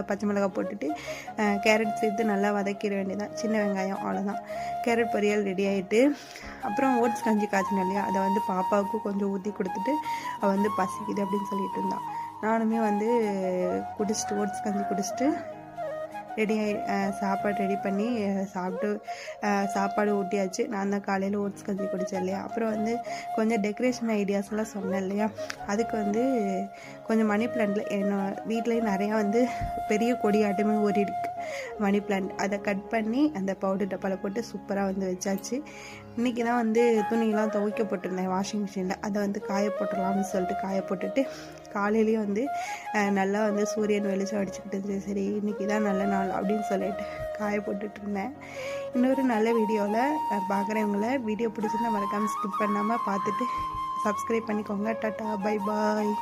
பச்சை மிளகாய் போட்டுட்டு கேரட் சேர்த்து நல்லா வதக்கிட வேண்டியதான், சின்ன வெங்காயம், அவ்வளோதான். கேரட் பொரியல் ரெடி ஆகிட்டு அப்புறம் ஓட்ஸ் கஞ்சி காய்ச்சினேன் இல்லையா, அதை வந்து பாப்பாவுக்கு கொஞ்சம் ஊற்றி கொடுத்துட்டு அவள் வந்து பசிக்குது அப்படின்னு சொல்லிட்டு இருந்தான். நானுமே வந்து குடிச்சிட்டு ஓட்ஸ் கஞ்சி குடிச்சிட்டு ரெடி சாப்பாடு ரெடி பண்ணி சாப்பிட்டு சாப்பாடு ஊட்டியாச்சு. நான் தான் காலையில் ஓட்ஸ் கஞ்சி குடித்தேன் இல்லையா. அப்புறம் வந்து கொஞ்சம் டெக்கரேஷன் ஐடியாஸ்லாம் சொன்னேன் இல்லையா, அதுக்கு வந்து கொஞ்சம் மணி பிளான்ட்டில் என்னோட வீட்லேயும் நிறையா வந்து பெரிய கொடியாட்டமே ஓடிருக்கு மணி பிளான்ட். அதை கட் பண்ணி அந்த பவுடர் டப்பாவில் போட்டு சூப்பராக வந்து வச்சாச்சு. இன்றைக்கி தான் வந்து துணியெல்லாம் துவைக்க போட்டிருந்தேன் வாஷிங் மிஷினில். அதை வந்து காய போட்டுடலாம்னு சொல்லிட்டு காய போட்டுட்டு காலையிலேயே வந்து நல்லா வந்து சூரியன் வெளிச்சம் அடிச்சுக்கிட்டு இருந்துச்சு. சரி இன்றைக்கி தான் நல்ல நாள் அப்படின்னு சொல்லிட்டு காய போட்டுட்டு இருந்தேன். இன்னொரு நல்ல வீடியோவில் பார்க்குறவங்கள வீடியோ பிடிச்சிருந்தா மறக்காமல் ஸ்கிப் பண்ணாமல் பார்த்துட்டு சப்ஸ்கிரைப் பண்ணிக்கோங்க. Tata, bye bye.